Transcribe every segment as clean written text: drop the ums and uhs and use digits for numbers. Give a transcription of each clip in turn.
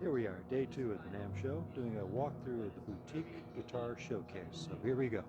Here we are, day 2 of the NAMM show, doing a walkthrough of the boutique guitar showcase. So here we go.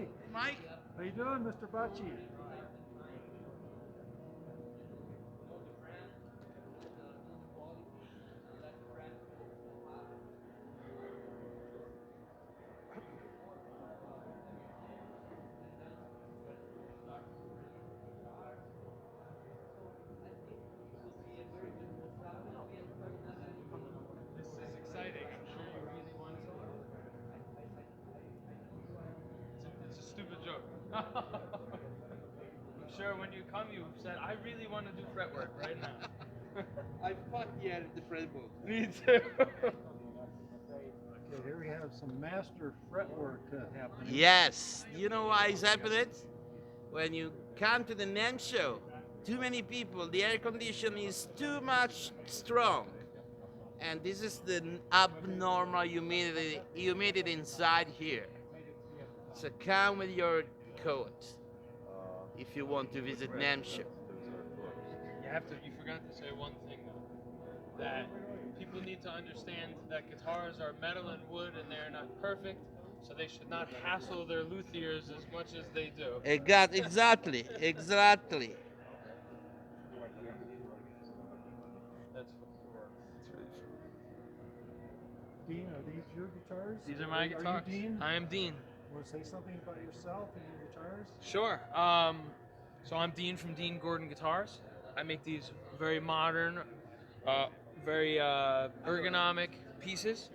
Hey, Mike. how you doing, Mr. Bacci? This is exciting. I'm sure you really want to. It's a stupid joke. I'm sure when you come, you said, I really want to do fretwork right now. I fought yet at the fretboard. Me too. Okay, here we have some master fretwork happening. Yes. You know why it's happening? When you come to the NAMM show, too many people, the air conditioning is too much strong. And this is the abnormal humidity inside here. So come with your coat if you want to visit NAMM show. You forgot to say one thing though. That people need to understand that guitars are metal and wood and they're not perfect, so they should not hassle their luthiers as much as they do. Exactly. That's Dean, are these your guitars? These are my guitars. Are you Dean? I am Dean. Want to say something about yourself and your guitars? Sure. So I'm Dean from Dean Gordon Guitars. I make these very modern, very ergonomic pieces.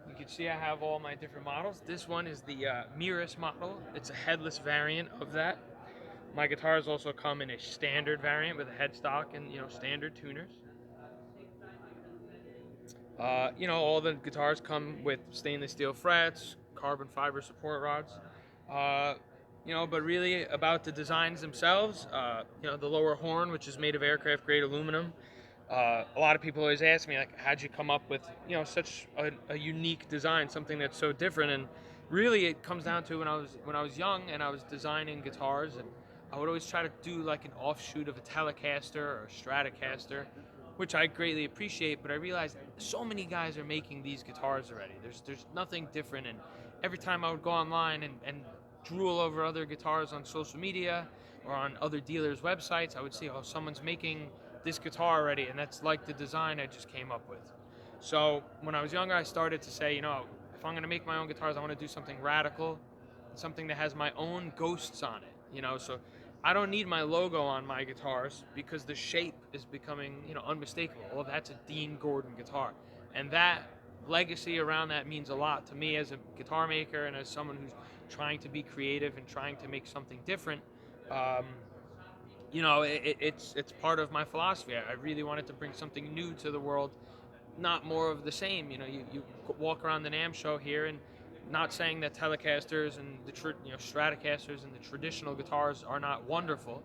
You can see I have all my different models. This one is the Mirrorless model. It's a headless variant of that. My guitars also come in a standard variant with a headstock and standard tuners. All the guitars come with stainless steel frets, carbon fiber support rods. But really about the designs themselves, the lower horn, which is made of aircraft grade aluminum. A lot of people always ask me, like, how'd you come up with, such a unique design, something that's so different? And really it comes down to when I was young and I was designing guitars, and I would always try to do like an offshoot of a Telecaster or a Stratocaster, which I greatly appreciate, but I realized so many guys are making these guitars already. There's nothing different, and every time I would go online and drool over other guitars on social media or on other dealers' websites, I would see, oh, someone's making this guitar already, and that's like the design I just came up with. So when I was younger, I started to say, if I'm gonna make my own guitars, I wanna do something radical, something that has my own ghosts on it, so I don't need my logo on my guitars because the shape is becoming, unmistakable. Well, that's a Dean Gordon guitar. And that legacy around that means a lot to me as a guitar maker and as someone who's trying to be creative and trying to make something different. It's part of my philosophy. I really wanted to bring something new to the world, not more of the same. You walk around the NAMM show here, and not saying that Telecasters and the Stratocasters and the traditional guitars are not wonderful,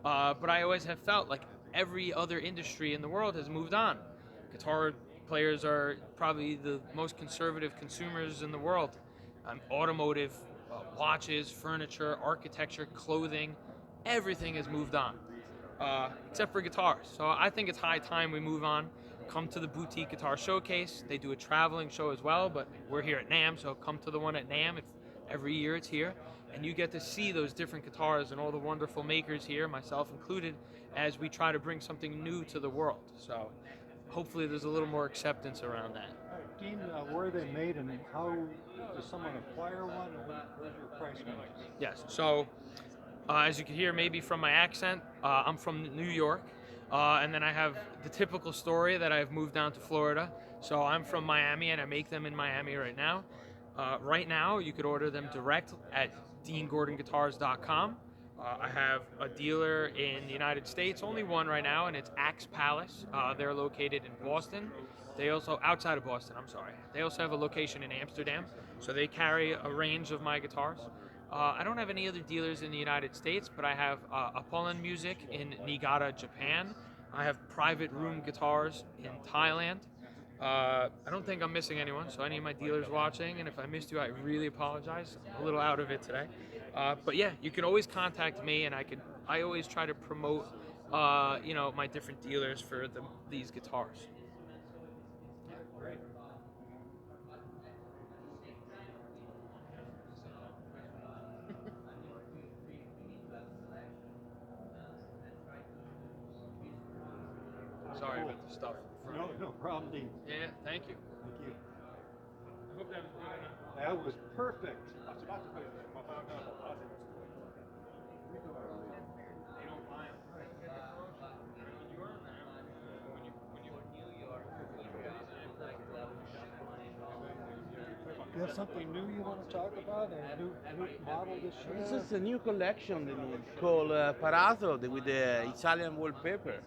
but I always have felt like every other industry in the world has moved on. Guitar players are probably the most conservative consumers in the world. Automotive, watches, furniture, architecture, clothing, everything has moved on, except for guitars. So I think it's high time we move on. Come to the Boutique Guitar Showcase. They do a traveling show as well, but we're here at NAMM, so come to the one at NAMM. Every year it's here, and you get to see those different guitars and all the wonderful makers here, myself included, as we try to bring something new to the world. So hopefully there's a little more acceptance around that. Dean, where are they made, and how does someone acquire one, and where's your price range? Yes, so as you can hear maybe from my accent, I'm from New York. And then I have the typical story that I've moved down to Florida. So I'm from Miami and I make them in Miami right now. Right now, you could order them direct at DeanGordonGuitars.com. I have a dealer in the United States, only one right now, and it's Axe Palace. They're located in Boston. They also, outside of Boston, I'm sorry. They also have a location in Amsterdam. So they carry a range of my guitars. I don't have any other dealers in the United States, but I have Apollon Music in Niigata, Japan. I have Private Room Guitars in Thailand. I don't think I'm missing anyone, so any of my dealers watching, and if I missed you, I really apologize. I'm a little out of it today. But yeah, you can always contact me, and I always try to promote, my different dealers for these guitars. Great. Sorry about the stuff. No, no problem, Dean. Yeah, thank you. Thank you. I hope that was good enough. That was perfect. They don't mind. You have something new you want to talk about? A new model this year? This is a new collection called Arousor with the Italian wallpaper.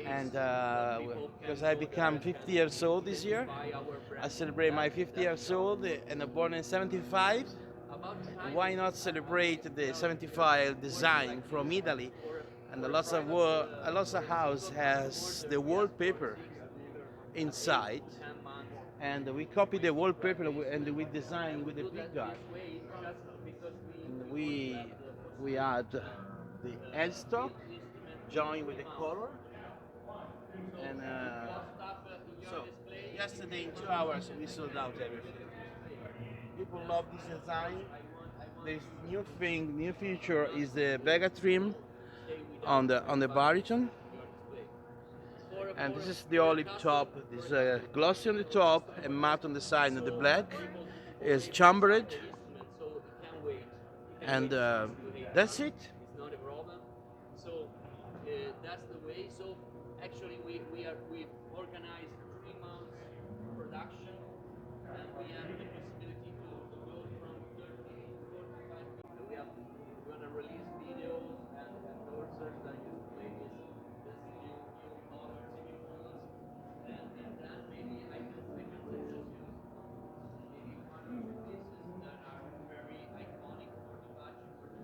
And because I become 50 years old this year, I celebrate my 50 years old and I'm born in 75. Why not celebrate the 75 design from Italy? And the Lossa house has the wallpaper inside, and we copy the wallpaper and we design with the big guy. And we add the headstock joined with the color. And so yesterday in 2 hours we sold out everything. People love this design. This new feature is the Vega trim on the baritone. And this is the olive top. This is glossy on the top and matte on the side. And the black is chambered. And that's it. That's the way. So actually, we organized 3 months production, and we have the possibility to go from 30 to 45 people. We're gonna release videos and endorsers that display this new colors, new fonts, and then maybe I can suggest you maybe 1 or 2 pieces that are very iconic for the Bacci, for the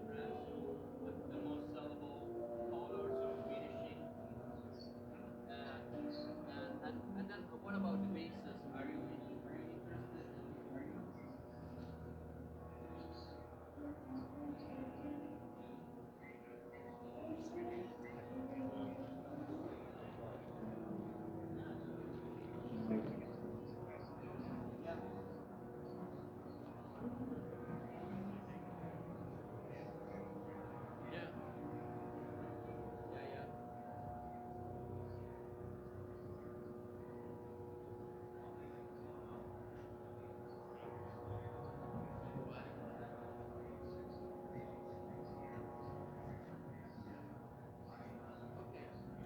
brand. So the most sellable colors or finishing. And then what about the bases? Are you interested? Yeah. Yeah.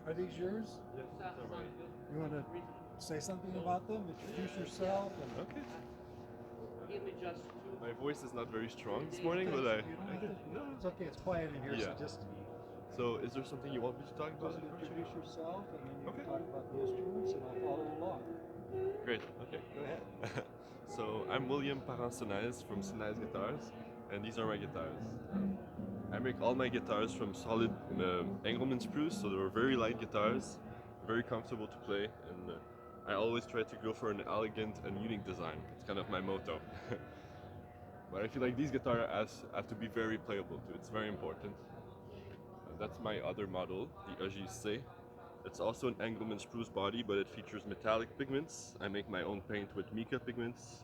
Are these yours? You want to say something about them? Introduce yourself. And Okay. Give me just 2. My voice is not very strong this morning, but I. You don't have to, no, it's okay. It's quiet in here, Yeah. so just So, is there something you want me to talk about? introduce yourself, and then you Okay. can talk about the instruments, and I'll follow along. Great. Okay. Go ahead. So, I'm William Senez from Senez Guitars, and these are my guitars. I make all my guitars from solid Engelmann spruce, so they're very light guitars, very comfortable to play, and I always try to go for an elegant and unique design. It's kind of my motto. But I feel like these guitars have to be very playable too. It's very important. That's my other model, the AJC. It's also an Engelmann spruce body, but it features metallic pigments. I make my own paint with mica pigments.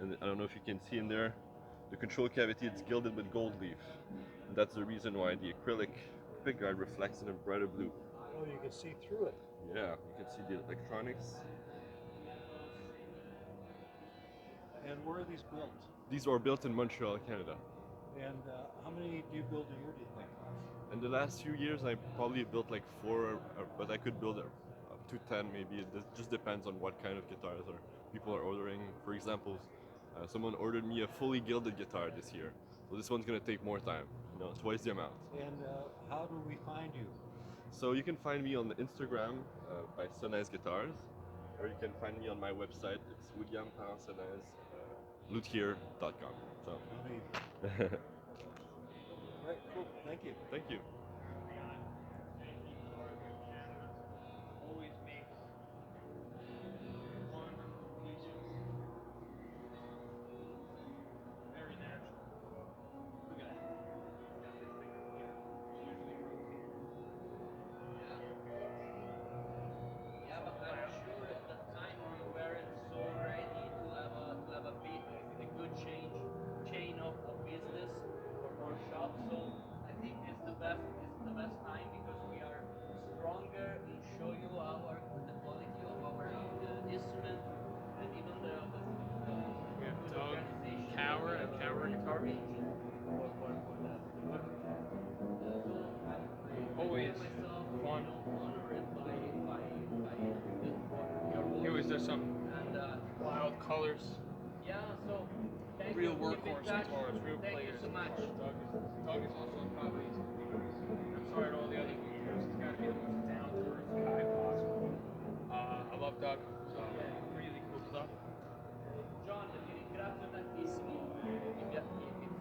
And I don't know if you can see in there, the control cavity, it's gilded with gold leaf. And that's the reason why the acrylic pickguard reflects in a brighter blue. Oh, you can see through it. Yeah, you can see the electronics. And where are these built? These are built in Montreal, Canada. And how many do you build a year, do you think? In the last few years, I probably built like 4, but I could build up to 10 maybe. It just depends on what kind of guitars people are ordering. For example, someone ordered me a fully gilded guitar this year. So this one's gonna take more time, twice the amount. And how do we find you? So you can find me on the Instagram by Senez Guitars, or you can find me on my website. It's williamsenez.luthier.com. So. Right, cool. Thank you. Thank you. Always makes one completion. Very natural. Look at that. Got this thing up here. Usually Yeah, but I'm sure at the time you weren't so ready to have a good chain of business or shop. So I think it's the best guitars. Yeah, so thank Real you. Keep in workhorse touch. guitars, real Thank players. you so much. Doug is also probably, I'm sorry to all the other guitarists, he's got to be the most down to earth guy possible. I love Doug, so really cool stuff. John, ti ringrazio tantissimo.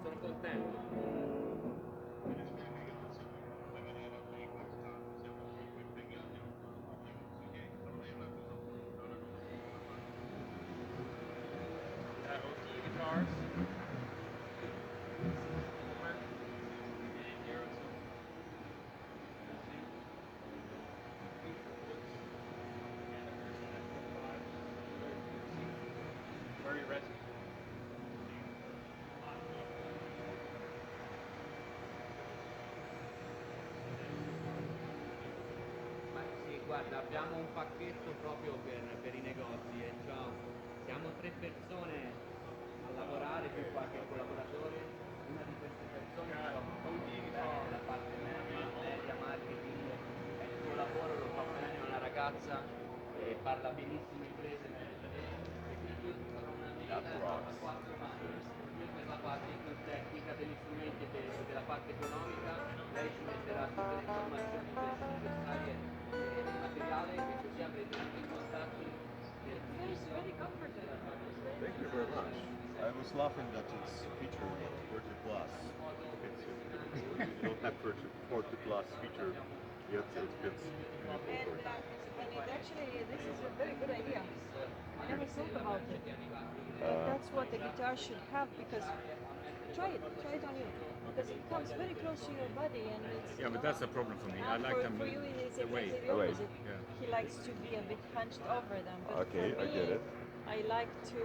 Sono contento. OT guitars. Very resonant. Ma sì, guarda, abbiamo un pacchetto proprio per i negozi e siamo 3 persone a lavorare più qualche collaboratore. Una di queste persone la parte media marketing, e il suo lavoro lo fa bene, è una ragazza e parla benissimo inglese e quindi farò una mail a 4 mani. Io per la parte più tecnica degli strumenti e della parte economica, lei ci metterà tutte le informazioni necessarie del materiale e così avrete anche i contatti del Thank you very much. I was laughing that it's featured 30 plus. You don't have 40 plus feature yet, so it fits really And it actually, this is a very good idea. I never thought about it. That's what the guitar should have, because try it on you. Because it comes very close to your body and it's... Yeah, but that's the problem for me. I like for, them for you it's away. exactly the Away. opposite. Yeah. He likes to be a bit hunched over them. But Okay, for I me, get it. I like to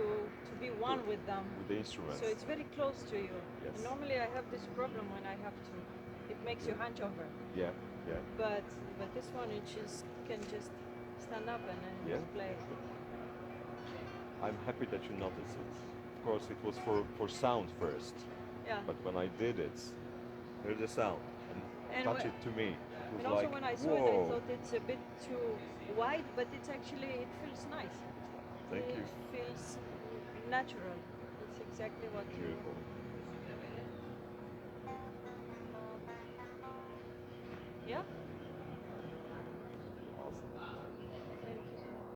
be one with them. with the instruments. So it's very close to you. Yes. And normally I have this problem when I have to. It makes you hunch over. Yeah, yeah. But this one you just can just stand up and then Yeah. just play. I'm happy that you noticed it. Of course, it was for sound first, Yeah. but when I did it, heard the sound and touch it to me. It was And also like, when I saw it, I whoa. thought it's a bit too wide, but it's actually, it feels nice. Thank it you. feels natural. It's exactly what you... Beautiful.